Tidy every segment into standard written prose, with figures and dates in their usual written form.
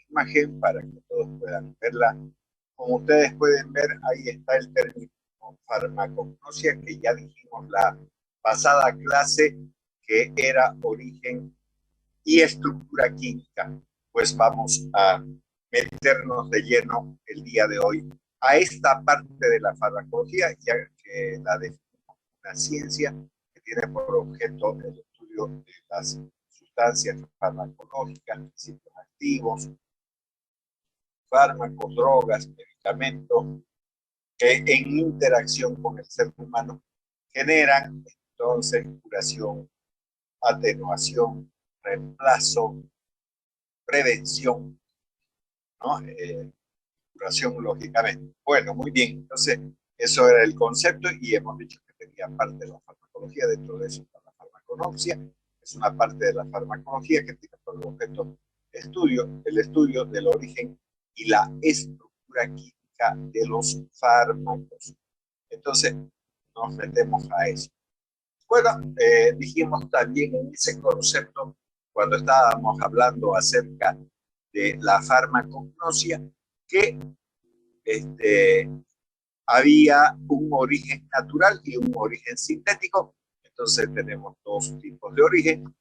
imagen para que todos puedan verla. Como ustedes pueden ver, ahí está el término farmacognosia, que ya dijimos la pasada clase, que era origen y estructura química. Pues vamos a meternos de lleno el día de hoy a esta parte de la farmacología, ya que la definimos una ciencia que tiene por objeto el estudio de las sustancias farmacológicas, principios activos, fármacos, drogas, medicamentos, que en interacción con el ser humano generan entonces curación, atenuación, reemplazo, prevención, ¿no? Curación lógicamente. Bueno, muy bien. Entonces, eso era el concepto y hemos dicho que tenía parte de la farmacología. Dentro de eso está la farmaconoxia. Es una parte de la farmacología que tiene por objeto el estudio del origen y la estructura química de los fármacos. Entonces, nos metemos a eso. Bueno, dijimos también en ese concepto, cuando estábamos hablando acerca de la farmacognosia, que este, había un origen natural y un origen sintético. Entonces tenemos dos tipos de origen.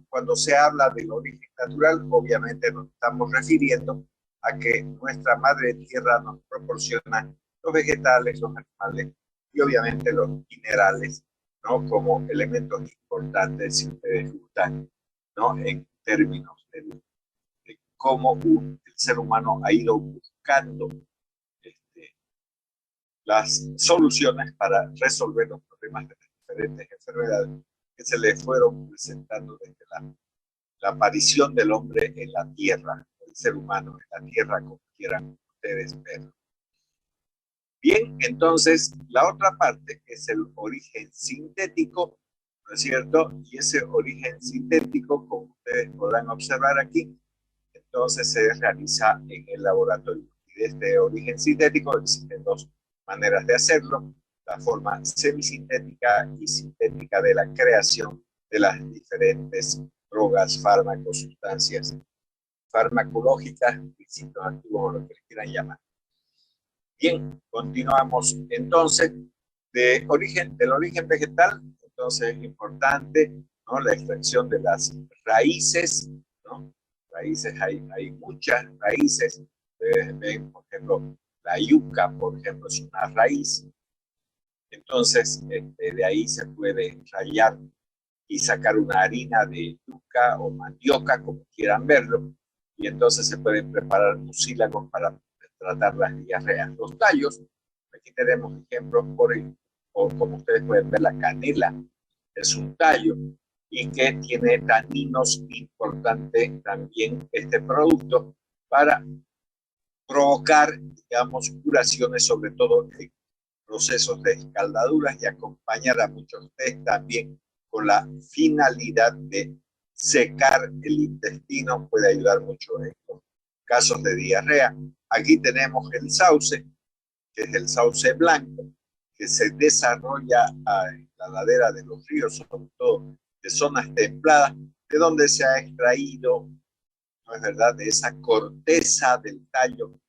Cuando se habla del origen natural, obviamente nos estamos refiriendo a que nuestra madre tierra nos proporciona los vegetales, los animales y obviamente los minerales, ¿no? Como elementos importantes, si ustedes gustan, ¿no? En términos de cómo el ser humano ha ido buscando este, las soluciones para resolver los problemas de las diferentes enfermedades que se le fueron presentando desde la aparición del hombre en la tierra, el ser humano en la tierra, como quieran ustedes ver. Bien, entonces la otra parte es el origen sintético, ¿no es cierto? Y ese origen sintético, como ustedes podrán observar aquí, entonces se realiza en el laboratorio. Y de este origen sintético existen dos maneras de hacerlo: la forma semisintética y sintética de la creación de las diferentes drogas, fármacos, sustancias farmacológicas, principios activos o lo que quieran llamar. Bien, continuamos entonces del origen vegetal. Entonces es importante, ¿no?, la extracción de las raíces, ¿no? Raíces, hay muchas raíces. Ven, por ejemplo, la yuca, por ejemplo, es una raíz. Entonces, de ahí se puede rallar y sacar una harina de yuca o mandioca, como quieran verlo, y entonces se pueden preparar mucílagos para tratar las diarreas. Los tallos, aquí tenemos ejemplos, o como ustedes pueden ver, la canela es un tallo y que tiene taninos importantes también este producto para provocar, digamos, curaciones, sobre todo en procesos de escaldaduras, y acompañar a muchos test también con la finalidad de secar el intestino. Puede ayudar mucho en los casos de diarrea. Aquí tenemos el sauce, que es el sauce blanco, que se desarrolla en la ladera de los ríos, sobre todo de zonas templadas, de donde se ha extraído, ¿no es verdad?, de esa corteza del tallo,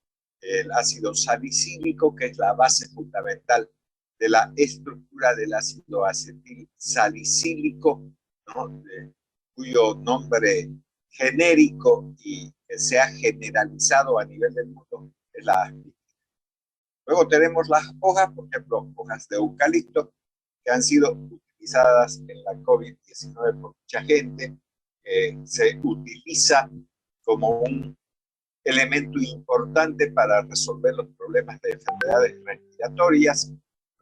el ácido salicílico, que es la base fundamental de la estructura del ácido acetil salicílico, ¿no?, cuyo nombre genérico y que se ha generalizado a nivel del mundo es la aspirina. Luego tenemos las hojas, por ejemplo, hojas de eucalipto, que han sido utilizadas en la COVID-19 por mucha gente. Se utiliza como un elemento importante para resolver los problemas de enfermedades respiratorias,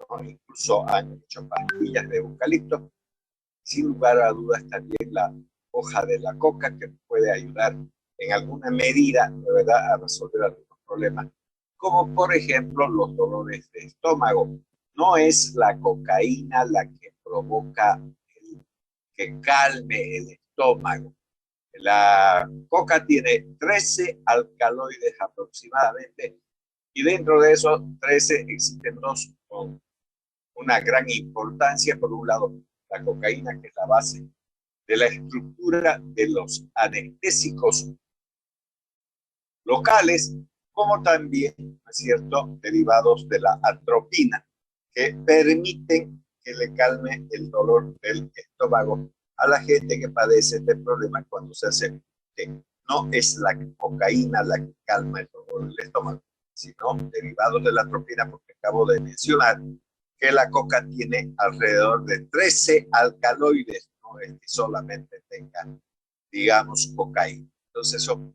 ¿no? Incluso han hecho pastillas de eucalipto. Sin lugar a dudas, también la hoja de la coca, que puede ayudar en alguna medida, de verdad, a resolver algunos problemas, como por ejemplo los dolores de estómago. No es la cocaína la que provoca que calme el estómago. La coca tiene 13 alcaloides aproximadamente, y dentro de esos 13 existen dos con una gran importancia. Por un lado, la cocaína, que es la base de la estructura de los anestésicos locales, como también, ¿no es cierto?, derivados de la atropina, que permiten que le calme el dolor del estómago a la gente que padece este problema cuando se hace té. No es la cocaína la que calma el dolor del estómago, sino derivados de la atropina, porque acabo de mencionar que la coca tiene alrededor de 13 alcaloides, no es que solamente tenga, digamos, cocaína. Entonces, eso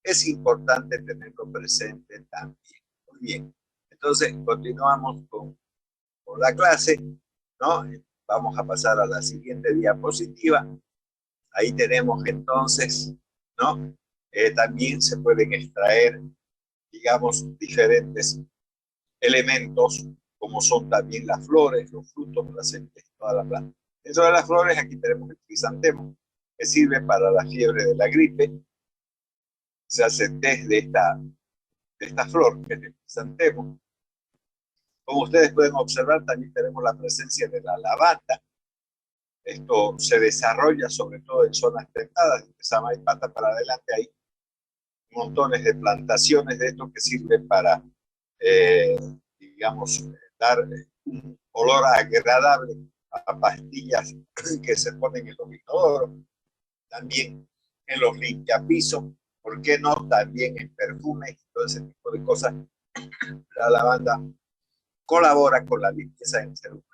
es importante tenerlo presente también. Muy bien. Entonces, continuamos con la clase, ¿no? Vamos a pasar a la siguiente diapositiva. Ahí tenemos entonces, ¿no? También se pueden extraer, digamos, diferentes elementos, como son también las flores, los frutos, las semillas, toda la planta. Dentro de las flores, aquí tenemos el crisantemo, que sirve para la fiebre de la gripe. Se hace té de esta flor, que es el crisantemo. Como ustedes pueden observar, también tenemos la presencia de la lavanda. Esto se desarrolla sobre todo en zonas templadas, de Samaipata para adelante hay montones de plantaciones de esto que sirven para, digamos, dar un olor agradable a pastillas que se ponen en los inodoros, también en los limpiapisos, ¿por qué no? También en perfumes y todo ese tipo de cosas. La lavanda colabora con la limpieza del ser humano.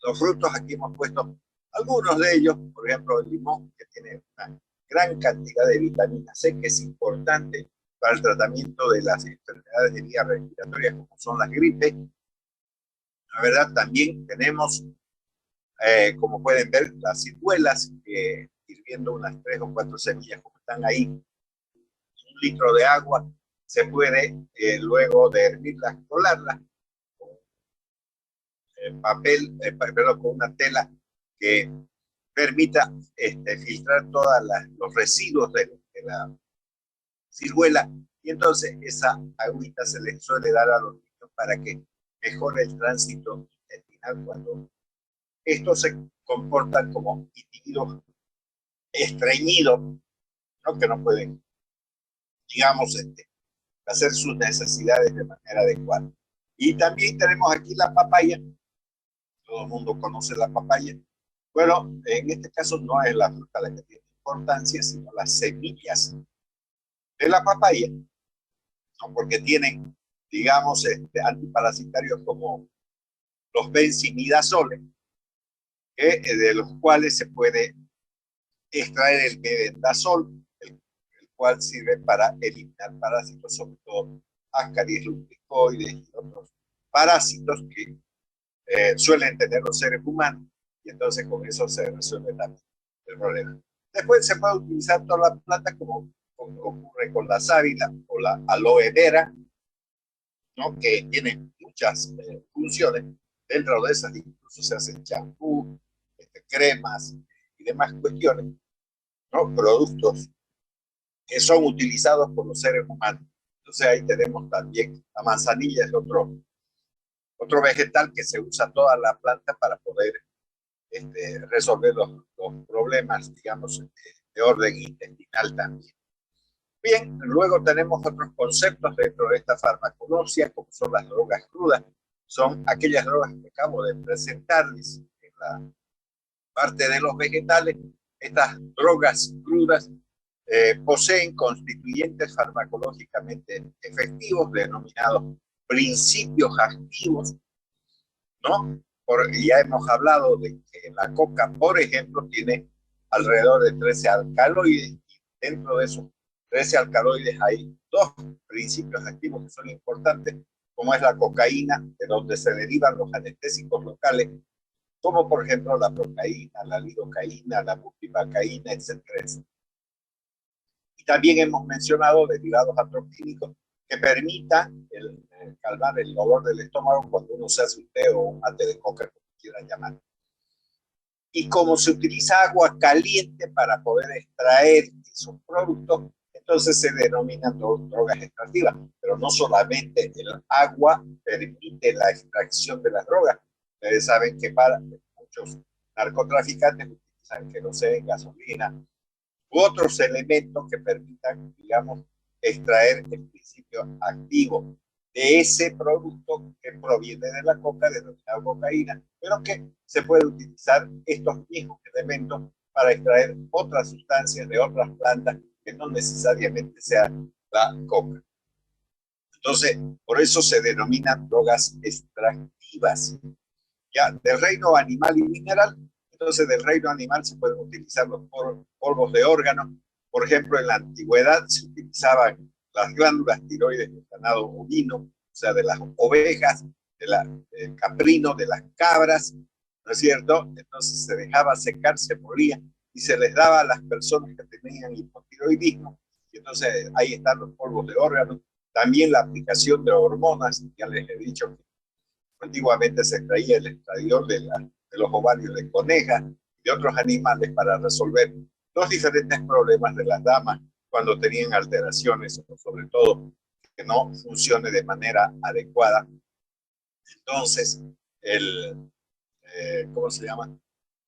Los frutos, aquí hemos puesto algunos de ellos, por ejemplo, el limón, que tiene una gran cantidad de vitamina C, que es importante para el tratamiento de las enfermedades de vías respiratorias, como son las gripes. La verdad, también tenemos, como pueden ver, las ciruelas, que hirviendo unas 3 o 4 semillas, como están ahí, 1 litro de agua, se puede, luego de hervirlas, colarlas con papel, perdón, con una tela que permita filtrar todos los residuos de la ciruela, y entonces esa agüita se le suele dar a los niños para que mejore el tránsito intestinal cuando estos se comportan como individuos estreñidos, ¿no? Que no pueden, digamos, hacer sus necesidades de manera adecuada. Y también tenemos aquí la papaya. Todo el mundo conoce la papaya. Bueno, en este caso no es la fruta la que tiene importancia, sino las semillas de la papaya, ¿no? Porque tienen, digamos, antiparasitarios como los benzimidazoles, de los cuales se puede extraer el mebendazol, el cual sirve para eliminar parásitos, sobre todo Ascaris lumbricoides y otros parásitos que suelen tener los seres humanos, y entonces con eso se resuelve también el problema. Después se puede utilizar toda la planta como ocurre con la sábila o la aloe vera, ¿no? Que tienen muchas funciones. Dentro de esas incluso se hacen champú, cremas y demás cuestiones, ¿no? Productos que son utilizados por los seres humanos. Entonces ahí tenemos también la manzanilla, es otro vegetal que se usa toda la planta para poder resolver los problemas, digamos, de orden intestinal también. Bien, luego tenemos otros conceptos dentro de esta farmacología, como son las drogas crudas. Son aquellas drogas que acabo de presentarles en la parte de los vegetales. Estas drogas crudas poseen constituyentes farmacológicamente efectivos, denominados principios activos, ¿no? Ya hemos hablado de que la coca, por ejemplo, tiene alrededor de 13 alcaloides, y dentro de esos 13 alcaloides hay 2 principios activos que son importantes, como es la cocaína, de donde se derivan los anestésicos locales, como por ejemplo la procaína, la lidocaína, la bupivacaína, etcétera. Y también hemos mencionado derivados atropínicos que permitan calmar el dolor del estómago cuando uno se hace un té o un mate de coca, como quieran llamar. Y como se utiliza agua caliente para poder extraer esos productos, entonces se denominan drogas extractivas. Pero no solamente el agua permite la extracción de las drogas. Ustedes saben que para muchos narcotraficantes utilizan queroseno, gasolina u otros elementos que permitan, digamos, extraer el principio activo de ese producto que proviene de la coca, denominado cocaína, pero que se puede utilizar estos mismos elementos para extraer otras sustancias de otras plantas que no necesariamente sea la coca. Entonces, por eso se denominan drogas extractivas. Ya, del reino animal y mineral, entonces del reino animal se pueden utilizar los polvos de órganos. Por ejemplo, en la antigüedad se utilizaban las glándulas tiroides del ganado ovino, o sea, de las ovejas, del caprino, de las cabras, ¿no es cierto? Entonces se dejaba secar, se molía y se les daba a las personas que tenían hipotiroidismo. Y entonces ahí están los polvos de órganos. También la aplicación de hormonas, ya les he dicho que antiguamente se extraía el estradiol de los ovarios de conejas y de otros animales para resolver los diferentes problemas de las damas cuando tenían alteraciones, sobre todo que no funcione de manera adecuada. Entonces, ¿cómo se llama?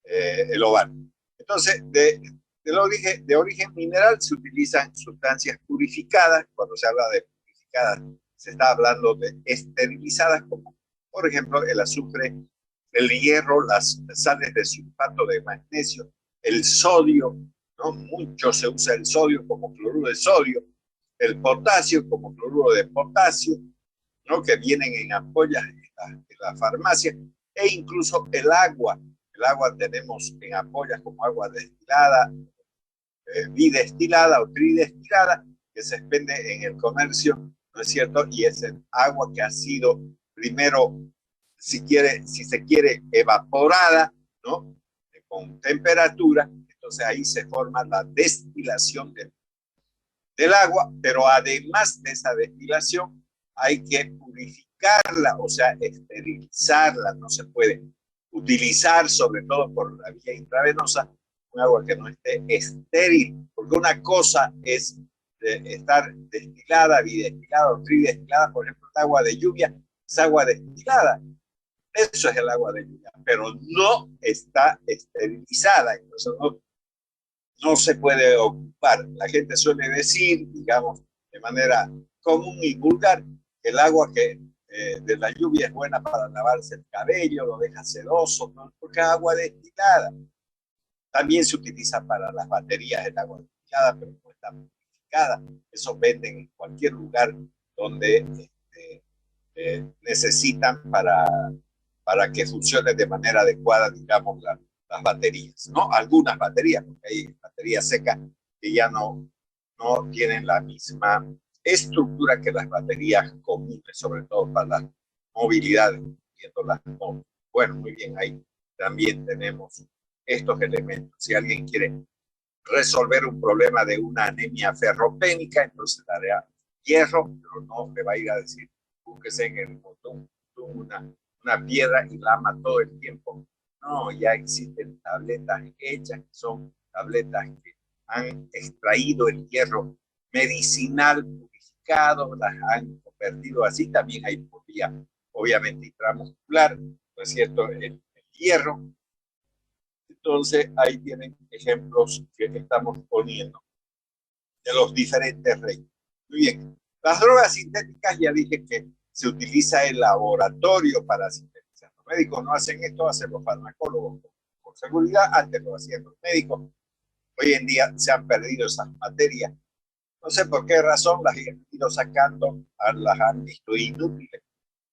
El ovario. Entonces, de origen mineral se utilizan sustancias purificadas. Cuando se habla de purificadas, se está hablando de esterilizadas, como por ejemplo el azufre, el hierro, las sales de sulfato de magnesio, el sodio, ¿no? Mucho se usa el sodio como cloruro de sodio, el potasio como cloruro de potasio, ¿no? Que vienen en ampollas en la farmacia, e incluso el agua. El agua tenemos en ampollas como agua destilada, bidestilada o tridestilada, que se vende en el comercio, ¿no es cierto? Y es el agua que ha sido primero, si se quiere, evaporada, ¿no? Con temperatura, entonces ahí se forma la destilación del agua, pero además de esa destilación hay que purificarla, o sea, esterilizarla, no se puede utilizar, sobre todo por la vía intravenosa, un agua que no esté estéril, porque una cosa es estar destilada, bidestilada o tridestilada, por ejemplo, el agua de lluvia es agua destilada, eso es el agua de lluvia, pero no está esterilizada, entonces no se puede ocupar. La gente suele decir, digamos, de manera común y vulgar, que el agua de la lluvia es buena para lavarse el cabello, lo deja sedoso, ¿no? Porque es agua destilada. También se utiliza para las baterías el agua destilada, pero no está purificada. Eso venden en cualquier lugar donde necesitan para que funcione de manera adecuada, digamos, las baterías, ¿no? Algunas baterías, porque hay baterías secas que ya no tienen la misma estructura que las baterías comunes, sobre todo para la movilidad, bueno, muy bien, ahí también tenemos estos elementos. Si alguien quiere resolver un problema de una anemia ferropénica, entonces daré hierro, pero no le va a ir a decir, búsquese en el botón una piedra y lama todo el tiempo. No, ya existen tabletas hechas, que son tabletas que han extraído el hierro medicinal purificado, las han convertido así. También hay por vía, obviamente, intramuscular, ¿no es cierto? El hierro. Entonces, ahí tienen ejemplos que estamos poniendo de los diferentes reinos. Muy bien. Las drogas sintéticas, ya dije que se utiliza el laboratorio para sintetizar. Los médicos no hacen esto, hacen los farmacólogos con seguridad. Antes lo hacían los médicos. Hoy en día se han perdido esas materias. No sé por qué razón las han ido sacando, las han visto inútiles,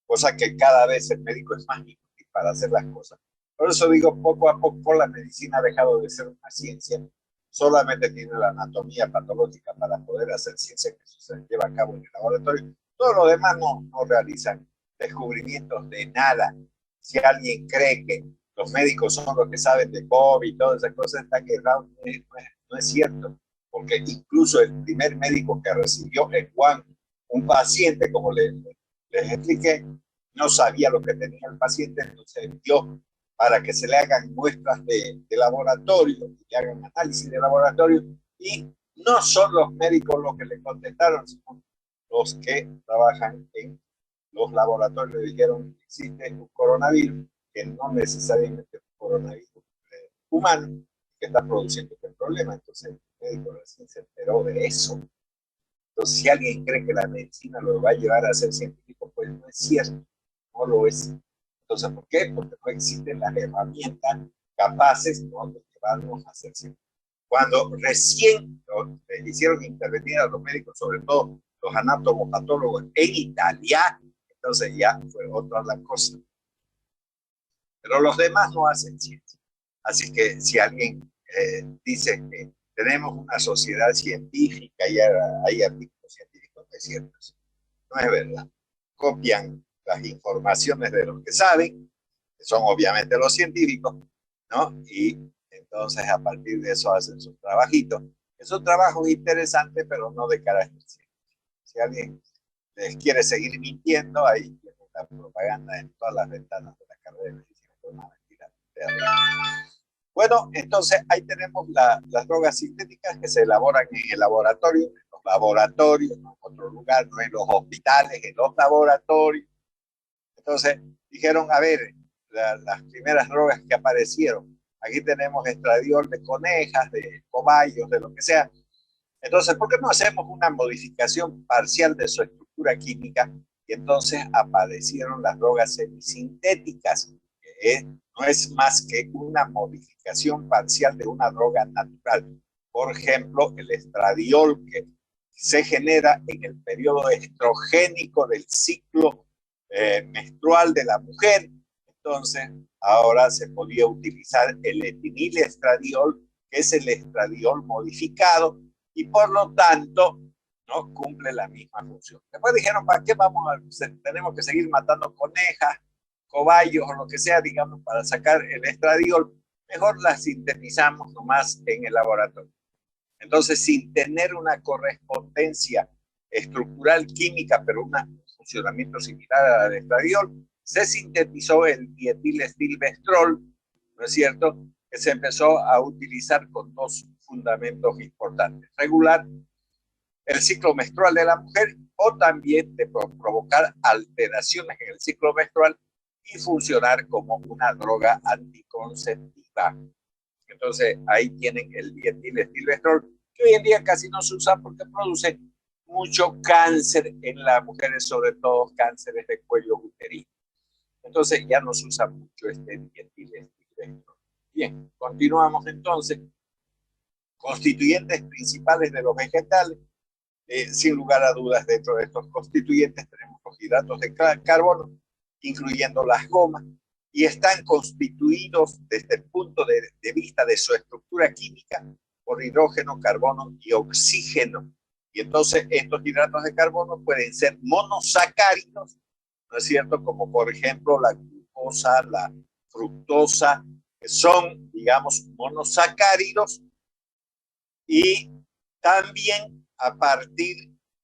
cosa que cada vez el médico es más inútil para hacer las cosas. Por eso digo, poco a poco la medicina ha dejado de ser una ciencia, solamente tiene la anatomía patológica para poder hacer ciencia, que eso se lleva a cabo en el laboratorio. Todo lo demás no realizan descubrimientos de nada. Si alguien cree que los médicos son los que saben de COVID y todas esas cosas, está errado, no es cierto, porque incluso el primer médico que recibió en Juan un paciente, como les expliqué, no sabía lo que tenía el paciente, entonces dio para que se le hagan muestras de laboratorio, que hagan análisis de laboratorio, y no son los médicos los que le contestaron, sino los que trabajan en los laboratorios. Le dijeron que existe un coronavirus, que no necesariamente es un coronavirus humano, que está produciendo este problema. Entonces el médico recién se enteró de eso. Entonces, si alguien cree que la medicina lo va a llevar a ser científico, pues no es cierto, no lo es. Entonces, ¿por qué? Porque no existen las herramientas capaces, ¿no?, de llevarnos a ser científicos. Cuando recién hicieron intervenir a los médicos, sobre todo los anatomopatólogos en Italia, entonces ya fue otra la cosa. Pero los demás no hacen ciencia. Así que si alguien dice que tenemos una sociedad científica y hay artículos científicos, no es cierto. No es verdad. Copian las informaciones de los que saben, que son obviamente los científicos, ¿no? Y entonces a partir de eso hacen sus trabajitos. Es un trabajo interesante, pero no de carácter científico. Si alguien les quiere seguir mintiendo, ahí tiene la propaganda en todas las ventanas de la carrera de medicina. Una mentira. Bueno, entonces ahí tenemos las drogas sintéticas que se elaboran en el laboratorio, en los laboratorios, no en otro lugar, no en los hospitales, en los laboratorios. Entonces dijeron, a ver, las primeras drogas que aparecieron, aquí tenemos estradiol de conejas, de cobayos, de lo que sea. Entonces, ¿por qué no hacemos una modificación parcial de su estructura química? Y entonces aparecieron las drogas semisintéticas, que no es más que una modificación parcial de una droga natural. Por ejemplo, el estradiol, que se genera en el periodo estrogénico del ciclo menstrual de la mujer. Entonces, ahora se podía utilizar el etinilestradiol, que es el estradiol modificado, y por lo tanto no cumple la misma función. Después dijeron, ¿para qué tenemos que seguir matando conejas, cobayos o lo que sea, digamos, para sacar el estradiol? Mejor la sintetizamos nomás en el laboratorio. Entonces, sin tener una correspondencia estructural química, pero un funcionamiento similar al estradiol, se sintetizó el dietilestilbestrol, ¿no es cierto?, que se empezó a utilizar con dos fundamentos importantes: regular el ciclo menstrual de la mujer, o también de provocar alteraciones en el ciclo menstrual y funcionar como una droga anticonceptiva. Entonces ahí tienen el dietilestilbestrol, que hoy en día casi no se usa porque produce mucho cáncer en las mujeres, sobre todo cánceres de cuello uterino. Entonces ya no se usa mucho este dietilestilbestrol. Bien, continuamos entonces. Constituyentes principales de los vegetales. Sin lugar a dudas, dentro de estos constituyentes tenemos los hidratos de carbono, incluyendo las gomas, y están constituidos desde el punto de vista de su estructura química por hidrógeno, carbono y oxígeno. Y entonces estos hidratos de carbono pueden ser monosacáridos, ¿no es cierto?, como por ejemplo la glucosa, la fructosa, que son, digamos, monosacáridos, y también a partir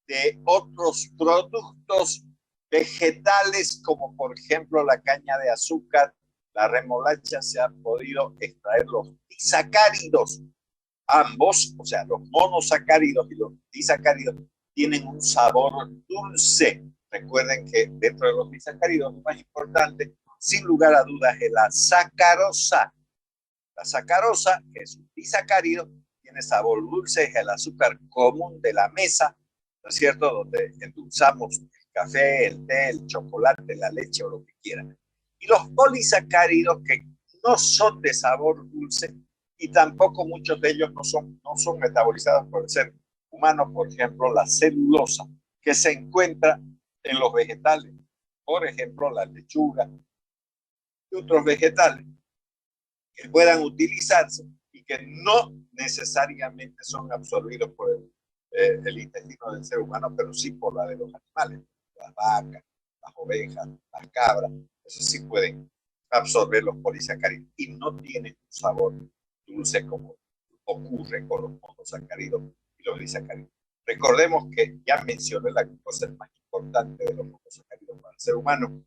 de otros productos vegetales, como por ejemplo la caña de azúcar, la remolacha, se han podido extraer los disacáridos. Ambos, o sea, los monosacáridos y los disacáridos, tienen un sabor dulce. Recuerden que dentro de los disacáridos, lo más importante, sin lugar a dudas, es la sacarosa. La sacarosa, que es un disacárido, tiene sabor dulce, es el azúcar común de la mesa, ¿no es cierto?, donde endulzamos el café, el té, el chocolate, la leche o lo que quieran. Y los polisacáridos, que no son de sabor dulce, y tampoco muchos de ellos no son metabolizados por el ser humano. Por ejemplo, la celulosa, que se encuentra en los vegetales, por ejemplo, la lechuga y otros vegetales que puedan utilizarse y que no necesariamente son absorbidos por el intestino del ser humano, pero sí por la de los animales, las vacas, las ovejas, las cabras. Eso sí pueden absorber los polisacáridos y no tienen un sabor dulce como ocurre con los monosacáridos y los disacáridos. Recordemos que ya mencioné la glucosa más importante de los monosacáridos para el ser humano,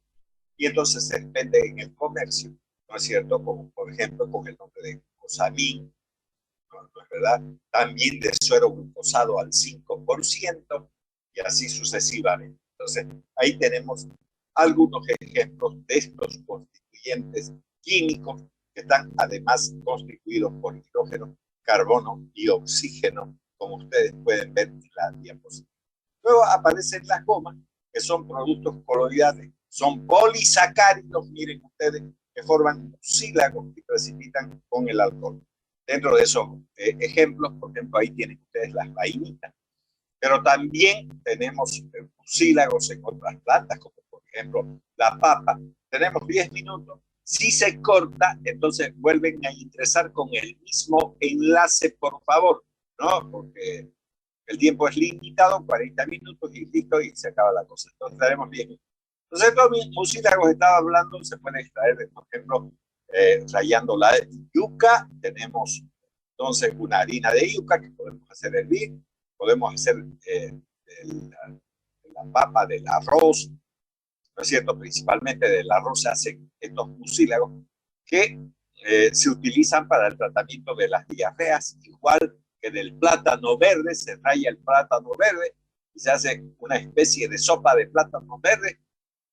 y entonces se vende en el comercio, ¿no es cierto?, como por ejemplo con el nombre de glucosamín, ¿no es verdad? También de suero glucosado al 5%, y así sucesivamente. Entonces, ahí tenemos algunos ejemplos de estos constituyentes químicos que están además constituidos por hidrógeno, carbono y oxígeno, como ustedes pueden ver en la diapositiva. Luego aparecen las gomas, que son productos coloidales, son polisacáridos, miren ustedes, que forman mucílagos y precipitan con el alcohol. Dentro de esos ejemplos, por ejemplo, ahí tienen ustedes las vainitas. Pero también tenemos mucílagos en otras plantas, como por ejemplo la papa. Tenemos 10 minutos. Si se corta, entonces vuelven a ingresar con el mismo enlace, por favor, ¿no? Porque el tiempo es limitado, 40 minutos y listo, y se acaba la cosa. Entonces tenemos 10 minutos. Entonces, estos mucílagos que estaba hablando se pueden extraer, por ejemplo, rayando la yuca. Tenemos entonces una harina de yuca que podemos hacer hervir, podemos hacer la papa del arroz, ¿no es cierto? Principalmente del arroz se hacen estos mucílagos que se utilizan para el tratamiento de las diarreas, igual que del plátano verde. Se raya el plátano verde y se hace una especie de sopa de plátano verde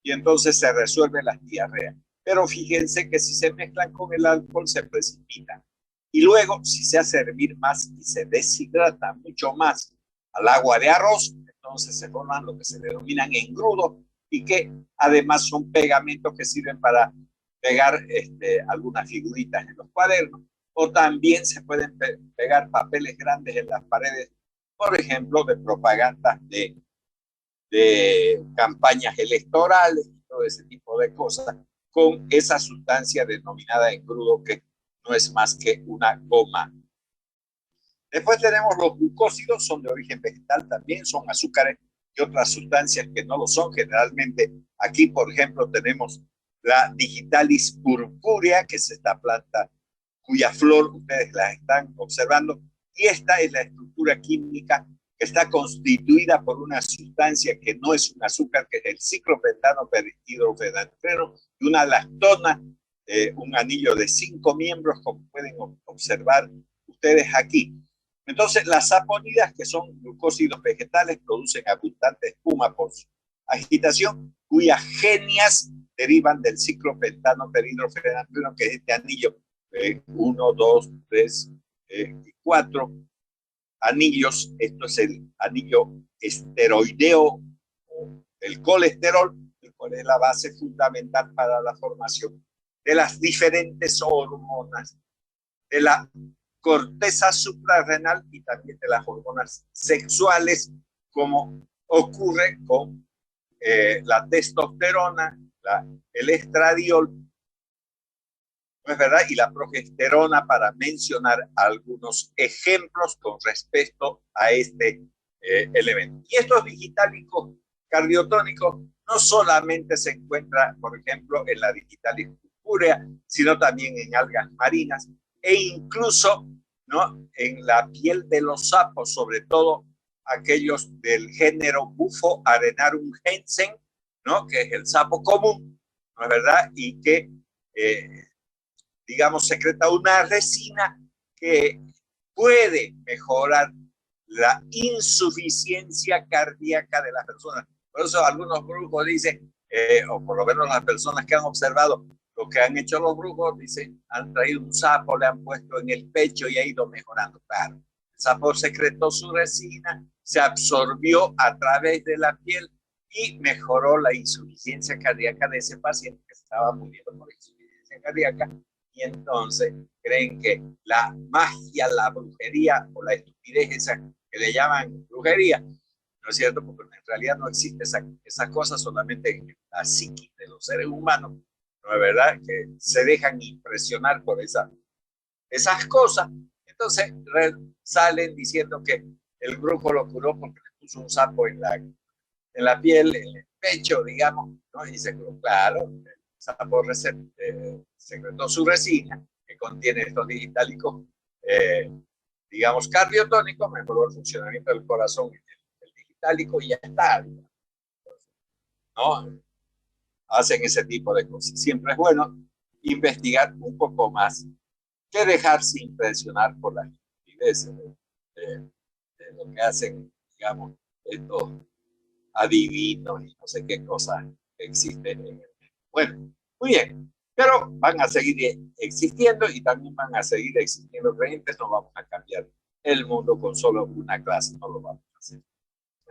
y entonces se resuelven las diarreas. Pero fíjense que si se mezclan con el alcohol se precipitan. Y luego, si se hace hervir más y se deshidrata mucho más al agua de arroz, entonces se forman lo que se denominan engrudos y que además son pegamentos que sirven para pegar algunas figuritas en los cuadernos, o también se pueden pegar papeles grandes en las paredes, por ejemplo, de propagandas de campañas electorales y todo ese tipo de cosas, con esa sustancia denominada engrudo, que no es más que una goma. Después tenemos los glucósidos, son de origen vegetal también, son azúcares y otras sustancias que no lo son. Generalmente aquí, por ejemplo, tenemos la Digitalis purpúrea, que es esta planta cuya flor ustedes la están observando, y esta es la estructura química que está constituida por una sustancia que no es un azúcar, que es el ciclopentano perhidrofenantreno, y una lactona, un anillo de 5 miembros, como pueden observar ustedes aquí. Entonces, las saponidas, que son glucósidos vegetales, producen abundante espuma por su agitación, cuyas genias derivan del ciclopentano perhidrofenantreno, que es este anillo 1, 2, 3 y 4 anillos. Esto es el anillo esteroideo, el colesterol, el cual es la base fundamental para la formación de las diferentes hormonas, de la corteza suprarrenal y también de las hormonas sexuales, como ocurre con la testosterona, el estradiol, ¿no es verdad? Y la progesterona, para mencionar algunos ejemplos con respecto a este elemento. Y estos digitálicos cardiotónicos no solamente se encuentran, por ejemplo, en la digitalis purpúrea, sino también en algas marinas e incluso, ¿no?, en la piel de los sapos, sobre todo aquellos del género Bufo arenarum jensen, ¿no?, que es el sapo común, ¿no es verdad? Y que digamos, secreta una resina que puede mejorar la insuficiencia cardíaca de las personas. Por eso algunos brujos dicen, o por lo menos las personas que han observado lo que han hecho los brujos, dicen, han traído un sapo, le han puesto en el pecho y ha ido mejorando. Claro, el sapo secretó su resina, se absorbió a través de la piel y mejoró la insuficiencia cardíaca de ese paciente que estaba muriendo por insuficiencia cardíaca. Y entonces creen que la magia, la brujería o la estupidez esa que le llaman brujería, ¿no es cierto? Porque en realidad no existe esa cosa, solamente en la psiquis de los seres humanos, ¿no es verdad? Que se dejan impresionar por esas cosas. Entonces salen diciendo que el brujo lo curó porque le puso un sapo en la piel, en el pecho, digamos, ¿no? Y se curó, claro. Sapo secretó su resina, que contiene estos digitálicos, digamos, cardiotónicos, mejoró el funcionamiento del corazón, el digitálico, y ya está, ¿no? Hacen ese tipo de cosas. Siempre es bueno investigar un poco más que dejarse impresionar por las estupideces de lo que hacen, digamos, estos adivinos y no sé qué cosas existen en el. Bueno, muy bien, pero van a seguir existiendo y también van a seguir existiendo creyentes. No vamos a cambiar el mundo con solo una clase, no lo vamos a hacer.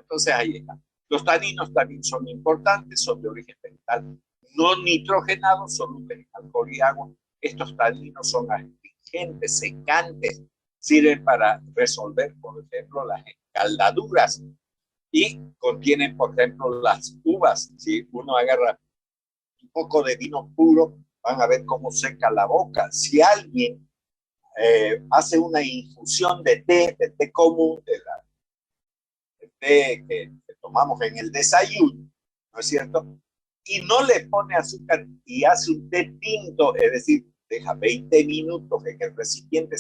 Entonces ahí está. Los taninos también son importantes, son de origen vegetal no nitrogenados, solubles en alcohol y agua. Estos taninos son astringentes, secantes, sirven para resolver, por ejemplo, las escaldaduras y contienen, por ejemplo, las uvas. Si uno agarra un poco de vino puro, van a ver cómo seca la boca. Si alguien hace una infusión de té común, de té que tomamos en el desayuno, ¿no es cierto? Y no le pone azúcar y hace un té tinto, es decir, deja 20 minutos en el recipiente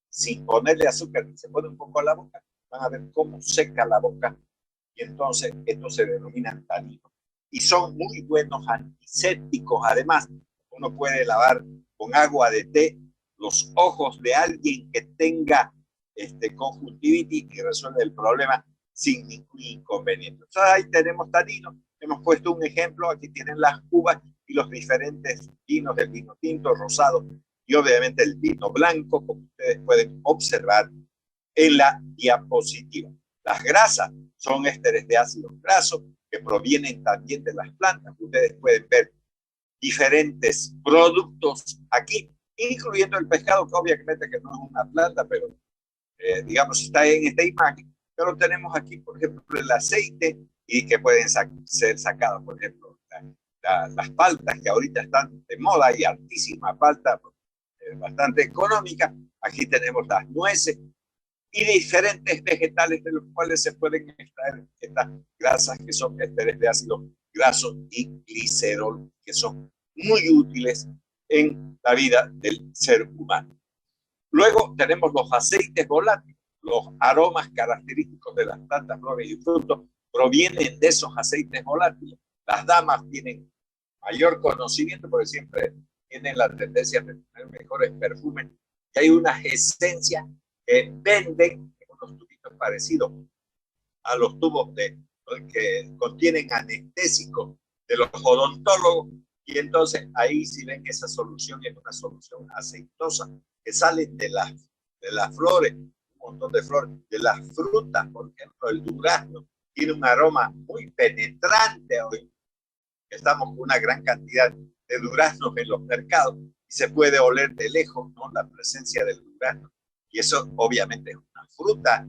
sin ponerle azúcar y se pone un poco a la boca, van a ver cómo seca la boca y entonces esto se denomina tanino. Y son muy buenos antisépticos, además, uno puede lavar con agua de té los ojos de alguien que tenga conjuntivitis y resuelve el problema sin ningún inconveniente. Entonces ahí tenemos tanino. Hemos puesto un ejemplo, aquí tienen las uvas y los diferentes vinos, el vino tinto, rosado y obviamente el vino blanco, como ustedes pueden observar en la diapositiva. Las grasas son ésteres de ácidos grasos que provienen también de las plantas. Ustedes pueden ver diferentes productos aquí, incluyendo el pescado, que obviamente que no es una planta, pero digamos está en esta imagen. Pero tenemos aquí, por ejemplo, el aceite y que pueden ser sacados, por ejemplo, las paltas que ahorita están de moda y altísima palta, bastante económica. Aquí tenemos las nueces y diferentes vegetales de los cuales se pueden extraer estas grasas que son ésteres de ácidos grasos y glicerol, que son muy útiles en la vida del ser humano. Luego tenemos los aceites volátiles. Los aromas característicos de las plantas, flores y frutos provienen de esos aceites volátiles. Las damas tienen mayor conocimiento porque siempre tienen la tendencia de tener mejores perfumes. Y hay unas esencias que venden en unos tubitos parecidos a los tubos que contienen anestésicos de los odontólogos. Y entonces ahí si ven que esa solución es una solución aceitosa que sale de las flores, un montón de flores, de las frutas, por ejemplo, el durazno tiene un aroma muy penetrante hoy. Estamos con una gran cantidad de duraznos en los mercados y se puede oler de lejos, ¿no?, la presencia del durazno. Y eso obviamente es una fruta,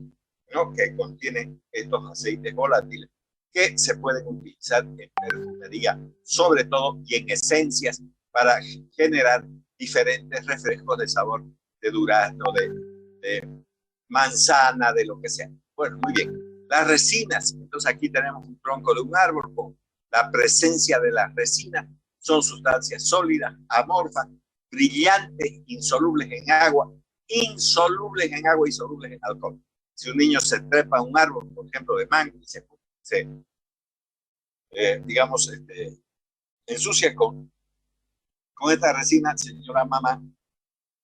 ¿no?, que contiene estos aceites volátiles que se pueden utilizar en perfumería, sobre todo, y en esencias para generar diferentes refrescos de sabor de durazno, de manzana, de lo que sea. Bueno, muy bien. Las resinas, entonces aquí tenemos un tronco de un árbol con la presencia de las resinas, son sustancias sólidas, amorfas, brillantes, insolubles en agua y solubles en alcohol. Si un niño se trepa a un árbol, por ejemplo, de mango, y digamos, ensucia con esta resina, señora mamá,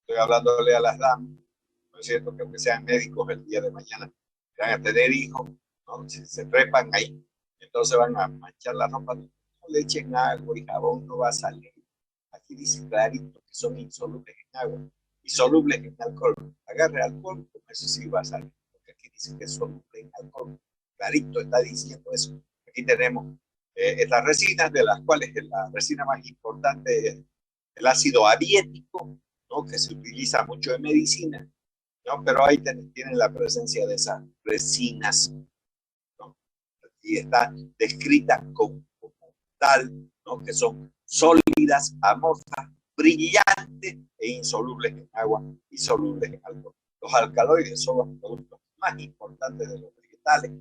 estoy hablándole a las damas, ¿no es cierto?, que aunque sean médicos el día de mañana, van a tener hijos, ¿no?, si se trepan ahí, entonces van a manchar la ropa, no le echen agua y jabón, no va a salir. Aquí dice clarito que son insolubles en agua y solubles en alcohol. Agarre alcohol, eso sí va a salir, porque aquí dice que es soluble en alcohol. Clarito está diciendo eso. Aquí tenemos estas resinas, de las cuales la resina más importante es el ácido abiético, ¿no?, que se utiliza mucho en medicina, ¿no?, pero ahí tienen la presencia de esas resinas, ¿no?, y está descrita como tal, ¿no?, que son sólidas, amorfas, brillantes e insolubles en agua y solubles en alcohol. Los alcaloides son los productos más importantes de los vegetales,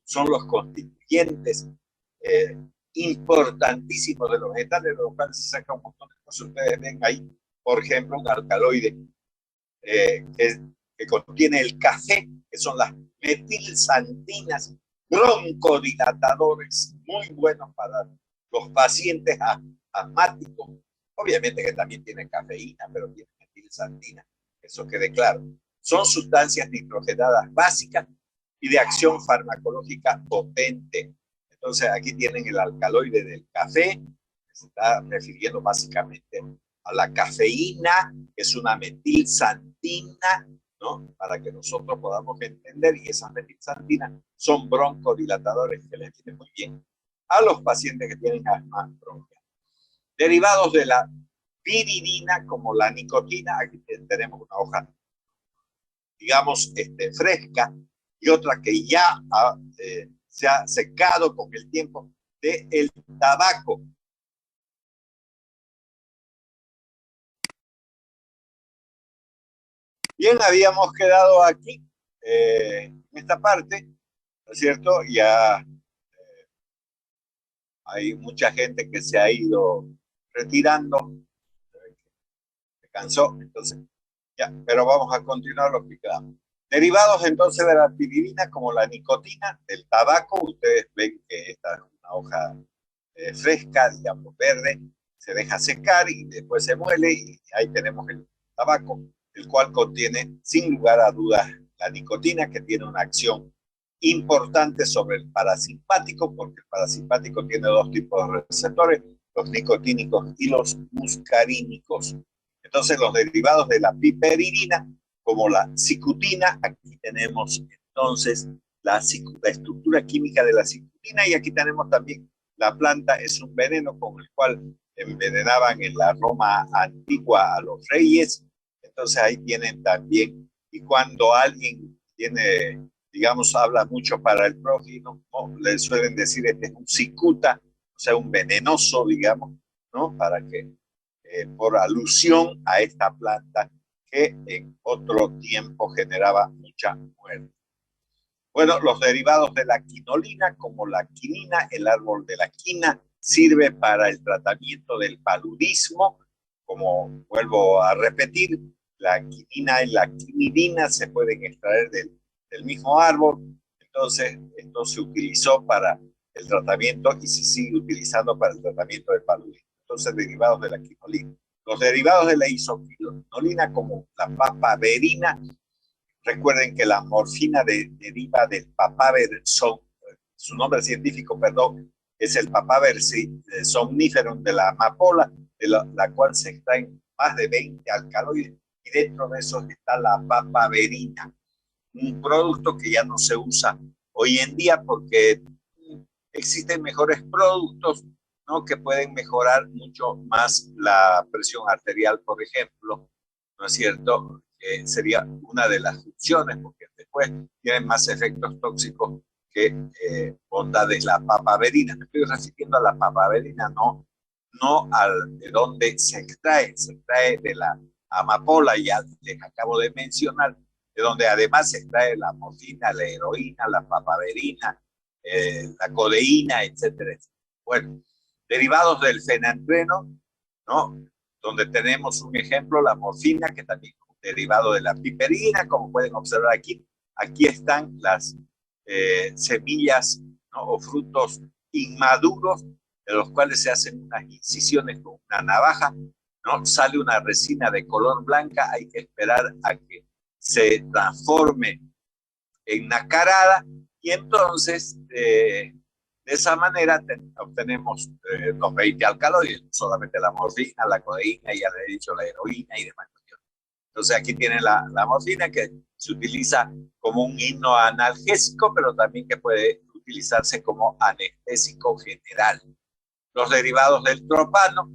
son los constituyentes importantísimos de los vegetales, de los cuales se saca un montón de cosas. Ustedes ven ahí, por ejemplo, un alcaloide que contiene el café, que son las metilsantinas, broncodilatadores, muy buenos para los pacientes asmáticos. Obviamente que también tiene cafeína, pero tiene metilsantina, eso quede claro. Son sustancias nitrogenadas básicas y de acción farmacológica potente. Entonces aquí tienen el alcaloide del café, que se está refiriendo básicamente a la cafeína, que es una metilsantina, ¿no? Para que nosotros podamos entender, y esas metilxantinas son broncodilatadores que les vienen muy bien a los pacientes que tienen asma bronquial. Derivados de la piridina, como la nicotina, aquí tenemos una hoja, digamos, fresca, y otra que ya se ha secado con el tiempo, del tabaco. Bien, habíamos quedado aquí, en esta parte, ¿no es cierto? Ya hay mucha gente que se ha ido retirando, se cansó, entonces ya, pero vamos a continuar lo que quedamos. Derivados entonces de la piridina, como la nicotina, del tabaco, ustedes ven que esta es una hoja fresca, digamos verde, se deja secar y después se muele y ahí tenemos el tabaco, el cual contiene sin lugar a dudas la nicotina, que tiene una acción importante sobre el parasimpático, porque el parasimpático tiene dos tipos de receptores, los nicotínicos y los muscarínicos. Entonces los derivados de la piperidina, como la cicutina, aquí tenemos entonces la estructura química de la cicutina, y aquí tenemos también la planta, es un veneno con el cual envenenaban en la Roma antigua a los reyes. Entonces ahí tienen también, y cuando alguien tiene, digamos, habla mucho para el prójimo, ¿no? Le suelen decir este es un cicuta, o sea, un venenoso, digamos, ¿no? Para que, por alusión a esta planta que en otro tiempo generaba mucha muerte. Bueno, los derivados de la quinolina, como la quinina, el árbol de la quina, sirve para el tratamiento del paludismo. Como vuelvo a repetir, la quinina y la quinidina se pueden extraer del mismo árbol. Entonces, esto se utilizó para el tratamiento y se sigue utilizando para el tratamiento del paludismo. Entonces, derivados de la quinolina. Los derivados de la isoquinolina, como la papaverina, recuerden que la morfina deriva del papaver, su nombre científico, perdón, es el papaver somniferum de la amapola, de la cual se extraen más de 20 alcaloides, y dentro de esos está la papaverina, un producto que ya no se usa hoy en día porque existen mejores productos, ¿no? Que pueden mejorar mucho más la presión arterial, por ejemplo, ¿no es cierto? Sería una de las funciones, porque después tienen más efectos tóxicos que bondades. La papaverina, me estoy refiriendo a la papaverina, no al de donde se extrae de la amapola, ya les acabo de mencionar, de donde además se extrae la morfina, la heroína, la papaverina, la codeína, etcétera, etcétera. Bueno, derivados del fenantreno, ¿no? Donde tenemos un ejemplo, la morfina, que también es un derivado de la piperina, como pueden observar aquí. Aquí están las semillas, ¿no? O frutos inmaduros, de los cuales se hacen unas incisiones con una navaja, ¿no? Sale una resina de color blanca, hay que esperar a que se transforme en nacarada, y entonces de esa manera obtenemos los 20 alcaloides, solamente la morfina, la codeína, ya le he dicho la heroína y demás. Entonces aquí tienen la morfina, que se utiliza como un hipnoanalgésico, pero también que puede utilizarse como anestésico general. Los derivados del tropano,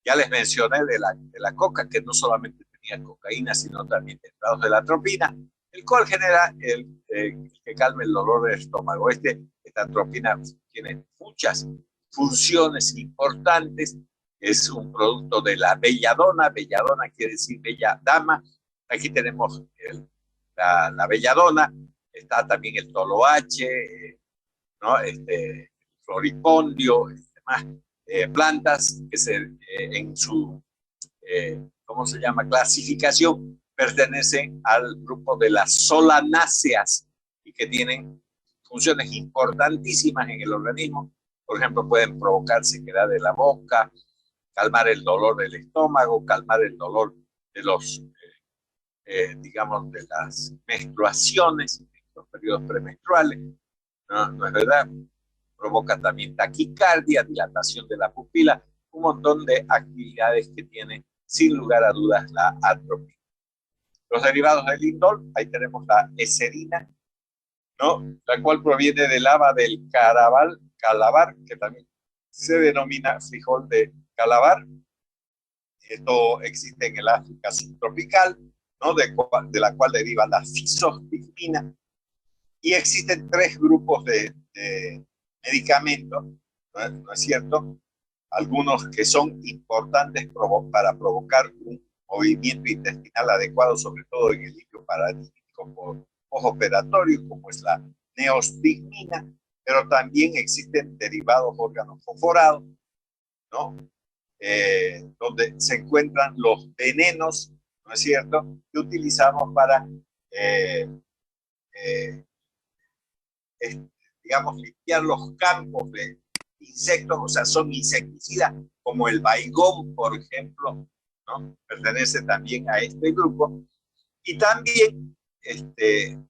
ya les mencioné de la coca, que no solamente tenía cocaína, sino también derivados de la tropina, el cual genera que calme el dolor del estómago. Esta tropina tiene muchas funciones importantes. Es un producto de la belladona. Belladona quiere decir bella dama. Aquí tenemos la belladona. Está también el toloache, ¿no? Floripondio, demás plantas que en su, ¿cómo se llama?, clasificación, pertenecen al grupo de las solanáceas y que tienen funciones importantísimas en el organismo. Por ejemplo, pueden provocar sequedad de la boca, calmar el dolor del estómago, calmar el dolor de los, digamos, de las menstruaciones, los periodos premenstruales, ¿no? ¿No es verdad? Provoca también taquicardia, dilatación de la pupila, un montón de actividades que tiene sin lugar a dudas la atropina. Los derivados del indol, ahí tenemos la eserina, ¿no? La cual proviene del haba del calabar, que también se denomina frijol de calabar. Esto existe en el África subtropical, ¿no? De la cual deriva la fisostigmina. Y existen tres grupos de medicamentos, ¿no es cierto? Algunos que son importantes para provocar un movimiento intestinal adecuado, sobre todo en el líquido paratípico postoperatorio, como es la neostigmina, pero también existen derivados organofosforados, ¿no? Donde se encuentran los venenos, ¿no es cierto?, que utilizamos para, eh, eh, digamos, limpiar los campos de insectos, o sea, son insecticidas, como el baigón, por ejemplo, ¿no? Pertenece también a este grupo. Y también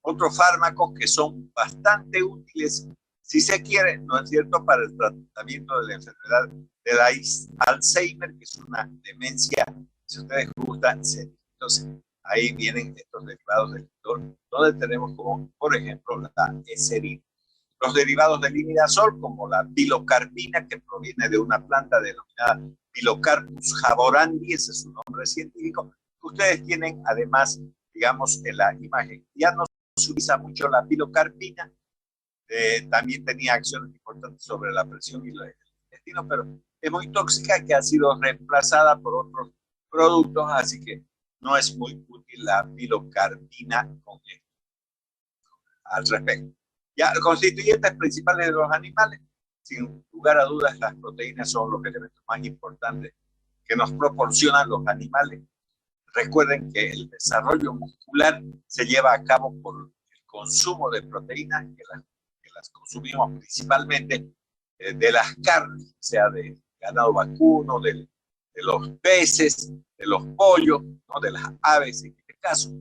otros fármacos que son bastante útiles, si se quiere, ¿no es cierto?, para el tratamiento de la enfermedad de la Alzheimer, que es una demencia, si ustedes gustan, entonces ahí vienen estos derivados del indol, donde tenemos como, por ejemplo, la eserina. Los derivados del imidazol, como la pilocarpina, que proviene de una planta denominada Pilocarpus jaborandi, ese es su nombre científico. Ustedes tienen además, digamos, en la imagen. Ya no se utiliza mucho la pilocarpina, también tenía acciones importantes sobre la presión y el intestino, pero es muy tóxica, que ha sido reemplazada por otros productos, así que no es muy útil la pilocarpina con esto, al respecto. Ya, los constituyentes principales de los animales, sin lugar a dudas, las proteínas son los elementos más importantes que nos proporcionan los animales. Recuerden que el desarrollo muscular se lleva a cabo por el consumo de proteínas, que las consumimos principalmente de las carnes, sea de ganado vacuno, de los peces, de los pollos, ¿no?, de las aves en este caso,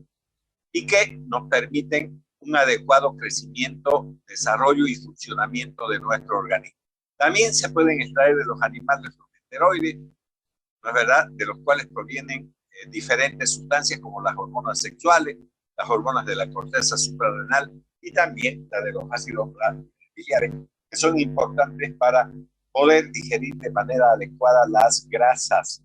y que nos permiten un adecuado crecimiento, desarrollo y funcionamiento de nuestro organismo. También se pueden extraer de los animales los esteroides, ¿no es verdad?, de los cuales provienen diferentes sustancias como las hormonas sexuales, las hormonas de la corteza suprarrenal y también la de los ácidos biliares, que son importantes para poder digerir de manera adecuada las grasas.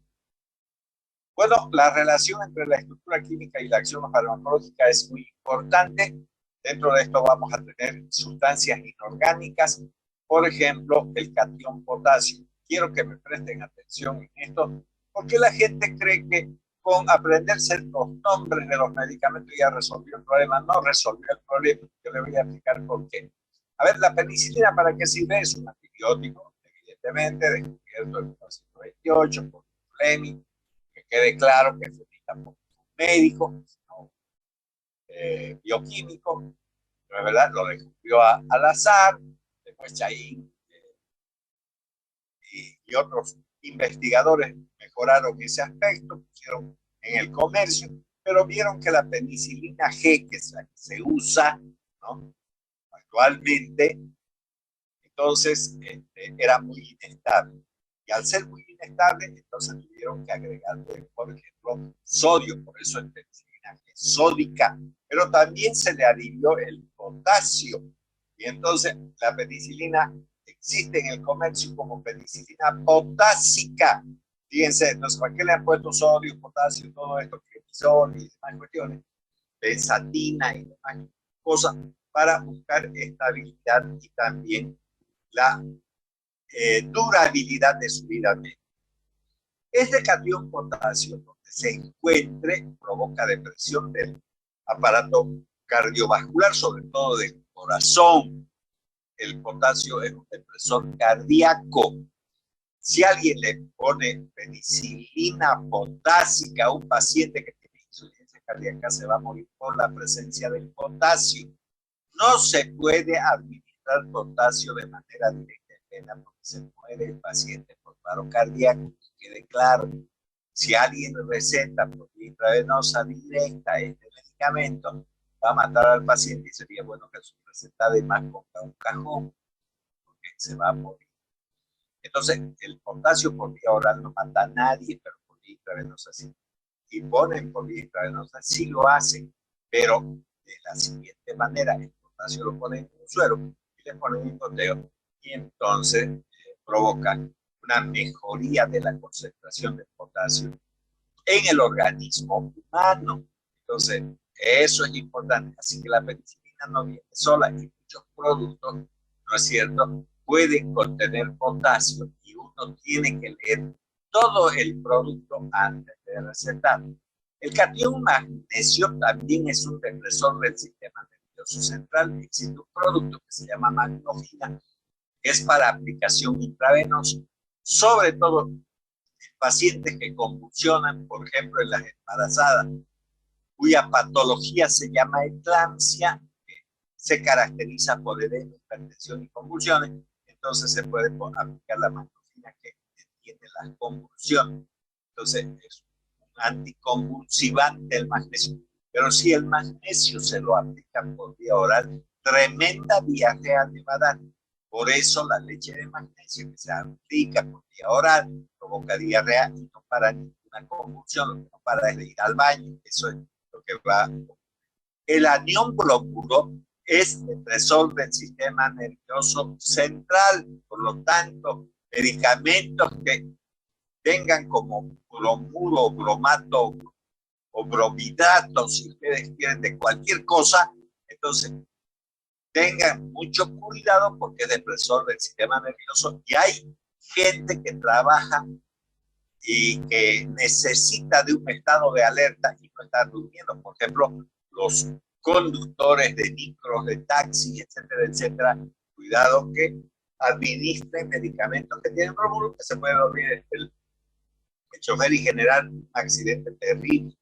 Bueno, la relación entre la estructura química y la acción farmacológica es muy importante. Dentro de esto vamos a tener sustancias inorgánicas, por ejemplo, el catión potasio. Quiero que me presten atención en esto, porque la gente cree que con aprenderse los nombres de los medicamentos ya resolvió el problema. No resolvió el problema. Yo le voy a explicar por qué. A ver, la penicilina, ¿para qué sirve? Es un antibiótico, evidentemente, descubierto en 1928 por Fleming. Que quede claro que se necesita por un médico, no, bioquímico, no es verdad, lo descubrió al azar, después Chaín y otros investigadores mejoraron ese aspecto, pusieron en el comercio, pero vieron que la penicilina G, que es la que se usa, ¿no?, actualmente, entonces era muy inestable. Y al ser muy inestable, entonces tuvieron que agregarle, por ejemplo, sodio, por eso es penicilina sódica, pero también se le adhirió el potasio. Y entonces la penicilina existe en el comercio como penicilina potásica. Fíjense, entonces, ¿para qué le han puesto sodio, potasio, todo esto, cortisol y demás cuestiones? Benzatina y demás cosas para buscar estabilidad y también la durabilidad de su vida media. Este catión potasio, donde se encuentre, provoca depresión del aparato cardiovascular, sobre todo del corazón. El potasio es un depresor cardíaco. Si alguien le pone penicilina potásica a un paciente que tiene insuficiencia cardíaca, se va a morir por la presencia del potasio. No se puede administrar potasio de manera directa, porque se muere el paciente por paro cardíaco. Que quede claro, si alguien receta por intravenosa directa este medicamento, va a matar al paciente, y sería bueno que su receta además ponga un cajón, porque se va a morir. Entonces, el potasio por vía oral no mata a nadie, pero por vía intravenosa sí. y ponen por vía intravenosa, sí lo hacen, pero de la siguiente manera: el potasio lo ponen en un suero y le ponen un goteo, y entonces provoca una mejoría de la concentración de potasio en el organismo humano. Entonces, eso es importante. Así que la penicilina no viene sola, y muchos productos, ¿no es cierto?, pueden contener potasio, y uno tiene que leer todo el producto antes de recetar. El catión magnesio también es un depresor del sistema nervioso central. Existe un producto que se llama Magnofina, que es para aplicación intravenosa, sobre todo pacientes que convulsionan, por ejemplo, en las embarazadas, cuya patología se llama eclampsia, que se caracteriza por edema, hipertensión y convulsiones. Entonces se puede aplicar la magnofina, que detiene las convulsiones. Entonces es un anticonvulsivante el magnesio. Pero si el magnesio se lo aplica por vía oral, tremenda diarrea le va a dar. Por eso la leche de magnesio que se aplica por vía oral provoca diarrea y no para ninguna convulsión, lo que no para es de ir al baño. Eso es lo que va. El anión bromuro es depresor del sistema nervioso central. Por lo tanto, medicamentos que tengan como bromuro, bromato o bromidato, si ustedes quieren, de cualquier cosa, entonces tengan mucho cuidado, porque es depresor del sistema nervioso, y hay gente que trabaja y que necesita de un estado de alerta y no está durmiendo. Por ejemplo, los conductores de micros, de taxis, etcétera, etcétera. Cuidado que administren medicamentos que tienen bromuro, que se puede dormir el chofer y generar un accidente terrible.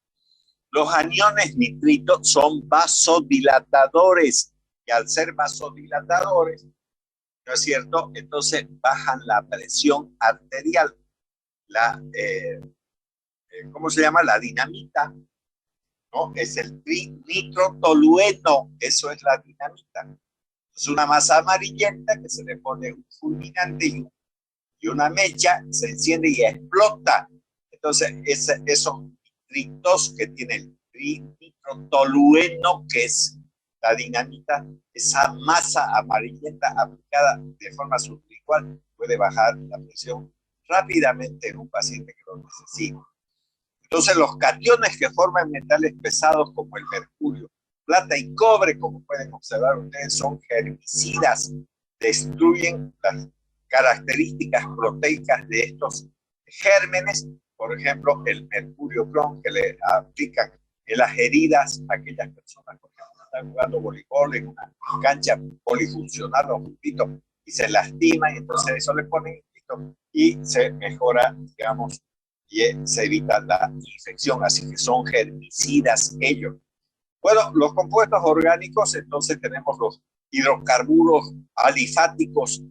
Los aniones nitritos son vasodilatadores, y al ser vasodilatadores, ¿no es cierto?, entonces bajan la presión arterial. ¿Cómo se llama? La dinamita, ¿no? Es el nitrotolueno, eso es la dinamita. Es una masa amarillenta que se le pone un fulminante y una mecha, se enciende y explota. Entonces, esos nitritos que tiene el nitrotolueno, que es la dinamita, esa masa amarillenta aplicada de forma sublingual puede bajar la presión rápidamente en un paciente que lo necesita. Entonces, los cationes que forman metales pesados como el mercurio, plata y cobre, como pueden observar ustedes, son herbicidas. Destruyen las características proteicas de estos gérmenes. Por ejemplo, el mercurio clon, que le aplican en las heridas a aquellas personas que están jugando voleibol en una cancha polifuncional o justito, y se lastima, y entonces eso le ponen y se mejora, digamos, y se evita la infección. Así que son herbicidas ellos. Bueno, los compuestos orgánicos, entonces tenemos los hidrocarburos alifáticos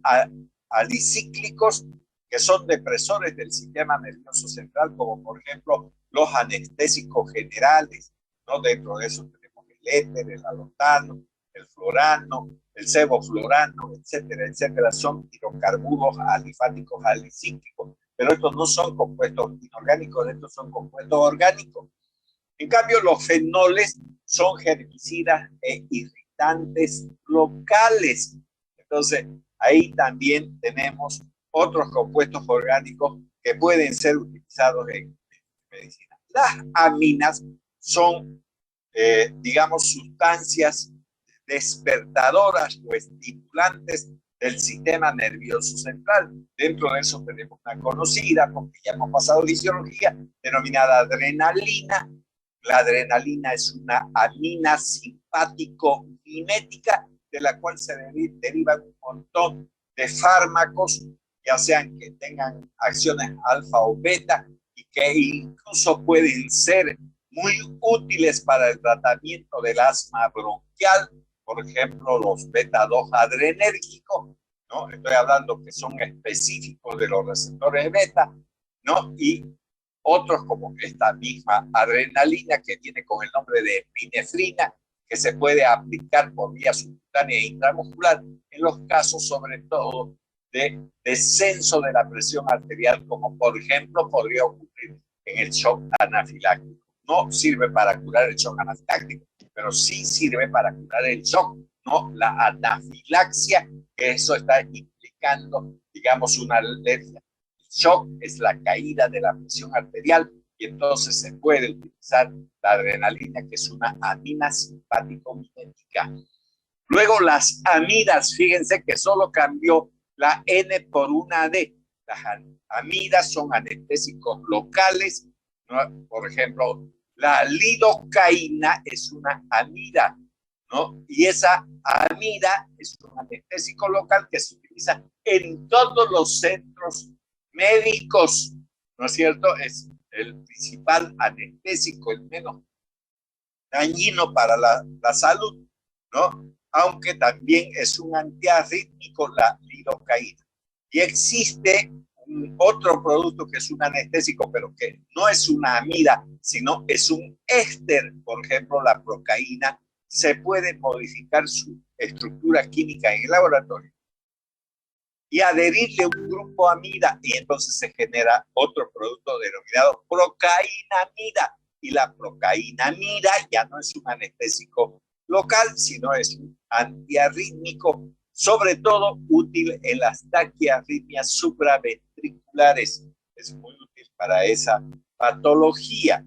alicíclicos, que son depresores del sistema nervioso central, como por ejemplo los anestésicos generales, ¿no? Dentro de eso tenemos el éter, el alotano, el florano, el sevoflorano, etcétera, etcétera. Son hidrocarburos alifáticos alicíclicos, pero estos no son compuestos inorgánicos, estos son compuestos orgánicos. En cambio, los fenoles son herbicidas e irritantes locales. Entonces, ahí también tenemos otros compuestos orgánicos que pueden ser utilizados en medicina. Las aminas son, digamos, sustancias despertadoras o estimulantes del sistema nervioso central. Dentro de eso tenemos una conocida, porque ya hemos pasado fisiología, denominada adrenalina. La adrenalina es una amina simpático-mimética, de la cual se derivan un montón de fármacos, ya sean que tengan acciones alfa o beta, y que incluso pueden ser muy útiles para el tratamiento del asma bronquial. Por ejemplo, los beta-2 adrenérgicos, ¿no? Estoy hablando que son específicos de los receptores beta, ¿no? Y otros como esta misma adrenalina, que viene con el nombre de epinefrina, que se puede aplicar por vía subcutánea e intramuscular en los casos sobre todo de descenso de la presión arterial, como por ejemplo podría ocurrir en el shock anafiláctico. no sirve para curar el shock anafiláctico, pero sí sirve para curar el shock, no la anafilaxia, que eso está implicando, digamos, una alergia. El shock es la caída de la presión arterial y entonces se puede utilizar la adrenalina, que es una amina simpático-mimética. Luego las amidas, fíjense que solo cambió la N por una D. Las amidas son anestésicos locales, ¿no? Por ejemplo, la lidocaína es una amida, ¿no? Y esa amida es un anestésico local que se utiliza en todos los centros médicos, ¿no es cierto? Es el principal anestésico, el menos dañino para la salud, ¿no? Aunque también es un antiarrítmico, la lidocaína. Y existe otro producto que es un anestésico, pero que no es una amida, sino es un éster, por ejemplo, la procaína. Se puede modificar su estructura química en el laboratorio y adherirle un grupo amida, y entonces se genera otro producto denominado procainamida. Y la procainamida ya no es un anestésico local, sino es un antiarrítmico, sobre todo útil en las taquiarritmias supraventriculares. Es muy útil para esa patología.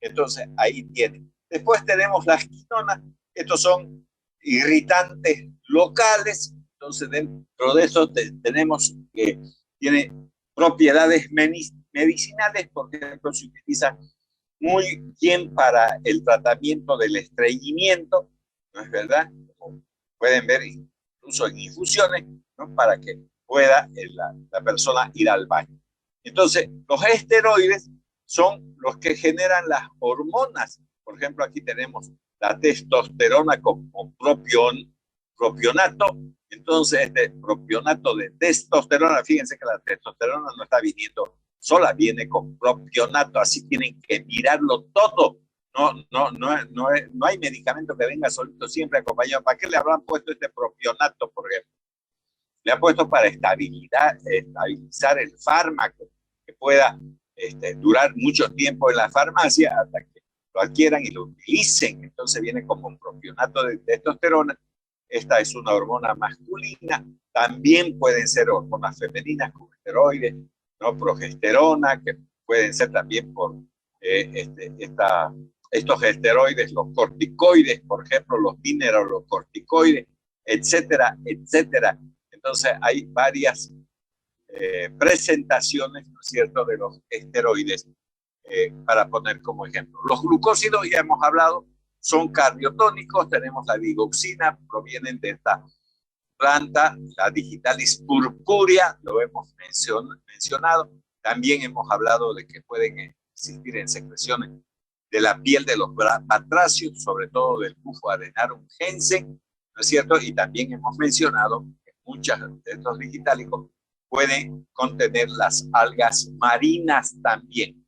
Entonces, ahí tienen. Después tenemos las quinonas. Estos son irritantes locales. Entonces, dentro de eso tenemos que tiene propiedades medicinales. Por ejemplo, se utiliza muy bien para el tratamiento del estreñimiento, ¿no es verdad? Como pueden ver, incluso en infusiones, ¿no? Para que pueda la persona ir al baño. Entonces, los esteroides son los que generan las hormonas. Por ejemplo, aquí tenemos la testosterona como propionato. Entonces, este propionato de testosterona, fíjense que la testosterona no está viniendo sola, viene con propionato, así tienen que mirarlo todo. No hay medicamento que venga solito, siempre acompañado. ¿Para qué le habrán puesto este propionato, por ejemplo? Le ha puesto para estabilizar el fármaco, que pueda durar mucho tiempo en la farmacia hasta que lo adquieran y lo utilicen. Entonces viene como un propionato de testosterona. Esta es una hormona masculina. También pueden ser hormonas femeninas como esteroides, ¿no? Progesterona, que pueden ser también por estos esteroides, los corticoides, por ejemplo, los mineralocorticoides, etcétera, etcétera. Entonces hay varias presentaciones, ¿no es cierto?, de los esteroides, para poner como ejemplo. Los glucósidos, ya hemos hablado, son cardiotónicos. Tenemos la digoxina, provienen de esta planta, la digitalis purpurea, lo hemos mencionado. También hemos hablado de que pueden existir en secreciones de la piel de los batracios, sobre todo del bufo arenarum ginseng, ¿no es cierto? Y también hemos mencionado que muchas de estos digitálicos pueden contener las algas marinas también.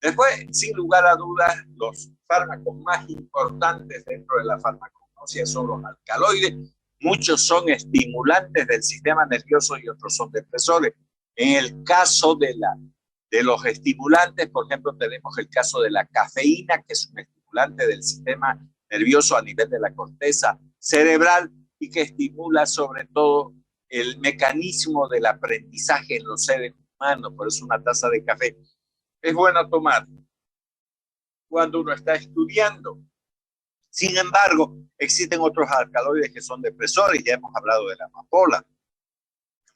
Después, sin lugar a dudas, los fármacos más importantes dentro de la farmacognosia son los alcaloides. Muchos son estimulantes del sistema nervioso y otros son depresores. En el caso de los estimulantes, por ejemplo, tenemos el caso de la cafeína, que es un estimulante del sistema nervioso a nivel de la corteza cerebral y que estimula sobre todo el mecanismo del aprendizaje en los seres humanos. Por eso una taza de café es bueno tomar cuando uno está estudiando. Sin embargo, existen otros alcaloides que son depresores. Ya hemos hablado de la amapola,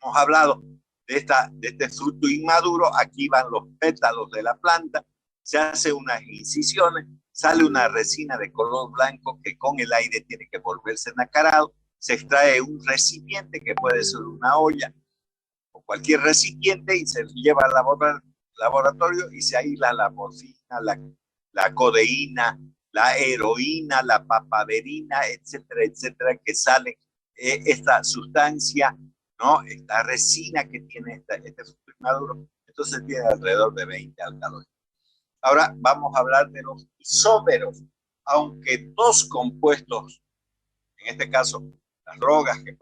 hemos hablado de este fruto inmaduro. Aquí van los pétalos de la planta, se hace unas incisiones, sale una resina de color blanco que con el aire tiene que volverse nacarado. Se extrae un recipiente que puede ser una olla o cualquier recipiente y se lleva al laboratorio y se aísla la morfina, la codeína, la heroína, la papaverina, etcétera, etcétera, que sale esta sustancia, ¿no? Esta resina que tiene este fruto inmaduro. Entonces tiene alrededor de 20 alcaloides. Ahora vamos a hablar de los isómeros. Aunque dos compuestos, en este caso las drogas que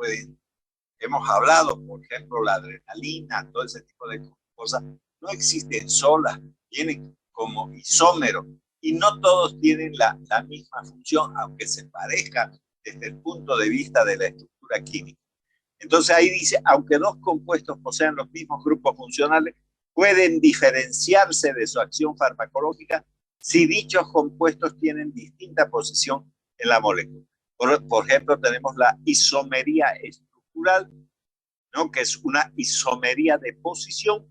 hemos hablado, por ejemplo la adrenalina, todo ese tipo de cosas, no existen solas, vienen como isómeros. y no todos tienen la misma función, aunque se parezcan desde el punto de vista de la estructura química. Entonces ahí dice, aunque dos compuestos posean los mismos grupos funcionales, pueden diferenciarse de su acción farmacológica si dichos compuestos tienen distinta posición en la molécula. Por ejemplo, tenemos la isomería estructural, ¿no? Que es una isomería de posición.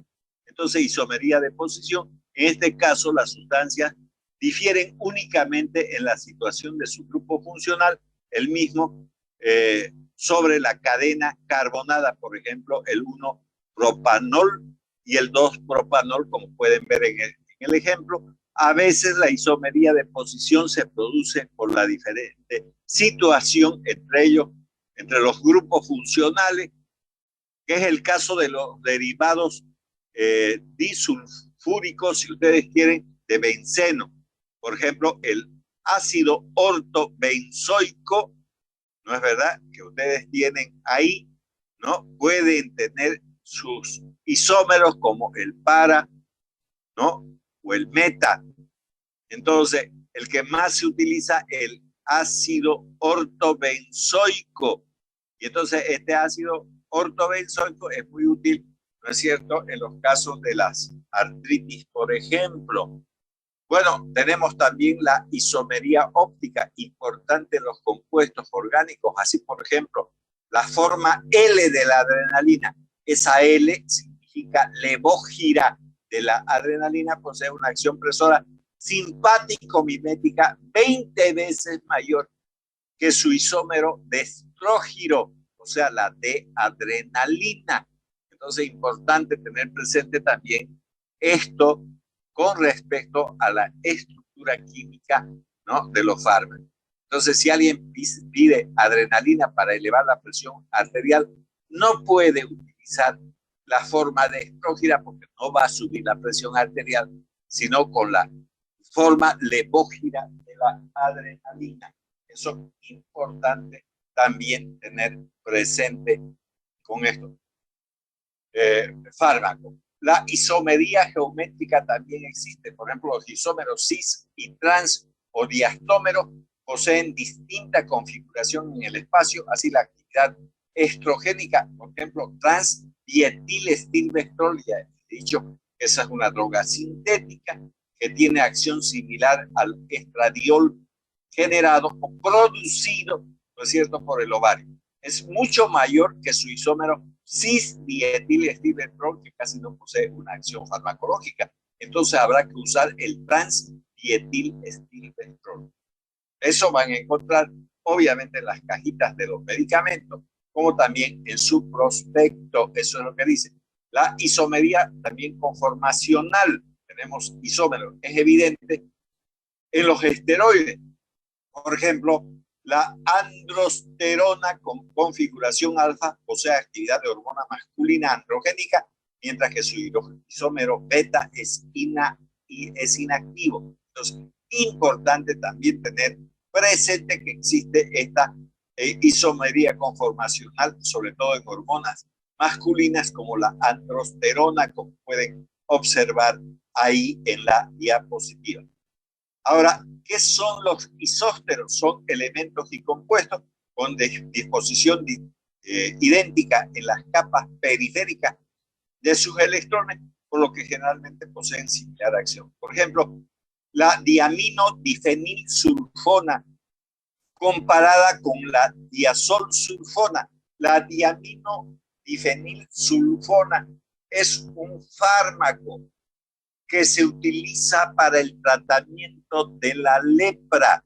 Entonces, isomería de posición, en este caso las sustancias difieren únicamente en la situación de su grupo funcional, el mismo sobre la cadena carbonada, por ejemplo, el 1-propanol y el 2-propanol, como pueden ver en el ejemplo. A veces la isomería de posición se produce por la diferente situación entre ellos, entre los grupos funcionales, que es el caso de los derivados disulfúricos, si ustedes quieren, de benceno. Por ejemplo, el ácido ortobenzoico, ¿no es verdad? Que ustedes tienen ahí, ¿no? Pueden tener sus isómeros como el para, ¿no? O el meta. Entonces, el que más se utiliza, el ácido ortobenzoico. Y entonces este ácido ortobenzoico es muy útil, ¿no es cierto?, en los casos de las artritis, por ejemplo. Bueno, tenemos también la isomería óptica, importante en los compuestos orgánicos, así por ejemplo, la forma L de la adrenalina. Esa L significa levógira de la adrenalina, posee una acción presora simpático-mimética 20 veces mayor que su isómero de estrógiro, o sea, la de adrenalina. Entonces, es importante tener presente también esto con respecto a la estructura química, ¿no?, de los fármacos. Entonces, si alguien pide adrenalina para elevar la presión arterial, no puede utilizar la forma de estrógira porque no va a subir la presión arterial, sino con la forma levógira de la adrenalina. Eso es importante también tener presente con esto. Fármaco. La isomería geométrica también existe. Por ejemplo, los isómeros cis y trans o diastómeros poseen distinta configuración en el espacio, así la actividad estrogénica, por ejemplo, trans-dietilestilbestrol, ya he dicho, esa es una droga sintética que tiene acción similar al estradiol generado o producido, ¿no es cierto?, por el ovario. Es mucho mayor que su isómero cis-dietilestilbestrol, que casi no posee una acción farmacológica. Entonces habrá que usar el trans-dietilestilbestrol. Eso van a encontrar, obviamente, en las cajitas de los medicamentos, como también en su prospecto. Eso es lo que dice. La isomería también conformacional. Tenemos isómeros. Es evidente en los esteroides. Por ejemplo, la androsterona con configuración alfa posee actividad de hormona masculina androgénica, mientras que su isómero beta es inactivo. Entonces, importante también tener presente que existe esta isomería conformacional, sobre todo en hormonas masculinas como la androsterona, como pueden observar ahí en la diapositiva. Ahora, ¿qué son los isósteros? Son elementos y compuestos con disposición idéntica en las capas periféricas de sus electrones, por lo que generalmente poseen similar acción. Por ejemplo, la diaminodifenilsulfona comparada con la diazolsulfona. La diaminodifenilsulfona es un fármaco que se utiliza para el tratamiento de la lepra.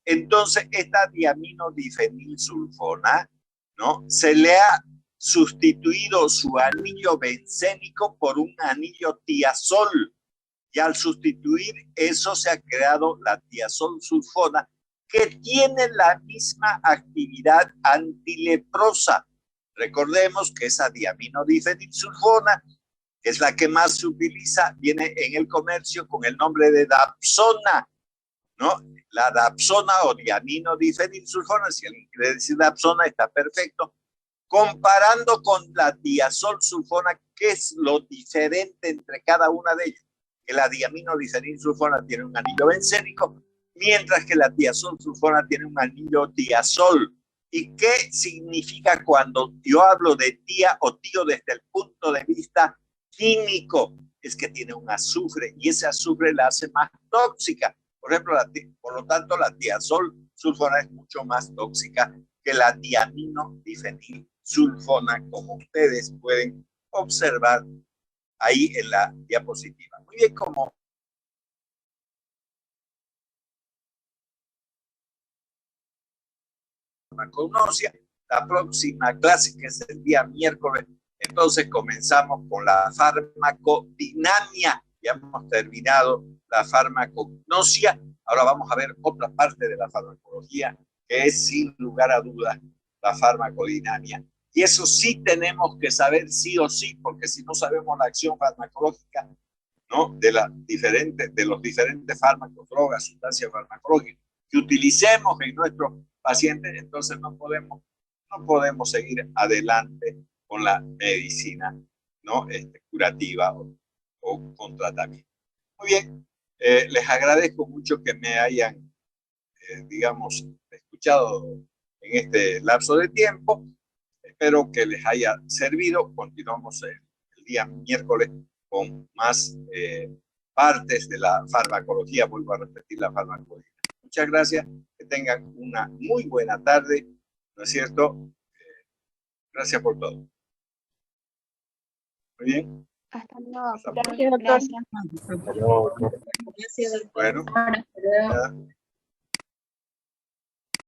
Entonces, esta diaminodifenilsulfona, ¿no?, se le ha sustituido su anillo bencénico por un anillo tiazol. Y al sustituir eso se ha creado la tiazolsulfona, que tiene la misma actividad antileprosa. Recordemos que esa diaminodifenilsulfona, que es la que más se utiliza, viene en el comercio con el nombre de Dapsona, ¿no? La Dapsona o diaminodifenilsulfona, si alguien quiere decir Dapsona, está perfecto. Comparando con la diazolsulfona, ¿qué es lo diferente entre cada una de ellas? que la diaminodifenilsulfona tiene un anillo bencénico, mientras que la tiazolsulfona tiene un anillo tiazol. ¿Y qué significa cuando yo hablo de tía o tío desde el punto de vista químico? Es que tiene un azufre y ese azufre la hace más tóxica. Por ejemplo, por lo tanto, la tiazolsulfona es mucho más tóxica que la diaminodifenilsulfona, como ustedes pueden observar ahí en la diapositiva. Muy bien, como farmacognosia, la próxima clase, que es el día miércoles, entonces comenzamos con la farmacodinamia. Ya hemos terminado la farmacognosia. Ahora vamos a ver otra parte de la farmacología, que es sin lugar a dudas la farmacodinamia. Y eso sí tenemos que saber sí o sí, porque si no sabemos la acción farmacológica, ¿no? de los diferentes fármacos, drogas, sustancias farmacológicas que utilicemos en nuestros pacientes, entonces no podemos seguir adelante con la medicina, ¿no? Curativa o con tratamiento. Muy bien, les agradezco mucho que me hayan, digamos, escuchado en este lapso de tiempo. Espero que les haya servido. Continuamos el día miércoles con más partes de la farmacología. Vuelvo a repetir la farmacología. Muchas gracias. Que tengan una muy buena tarde. ¿No es cierto? Gracias por todo. Muy bien. Hasta luego. Gracias, doctor. Gracias. Bueno.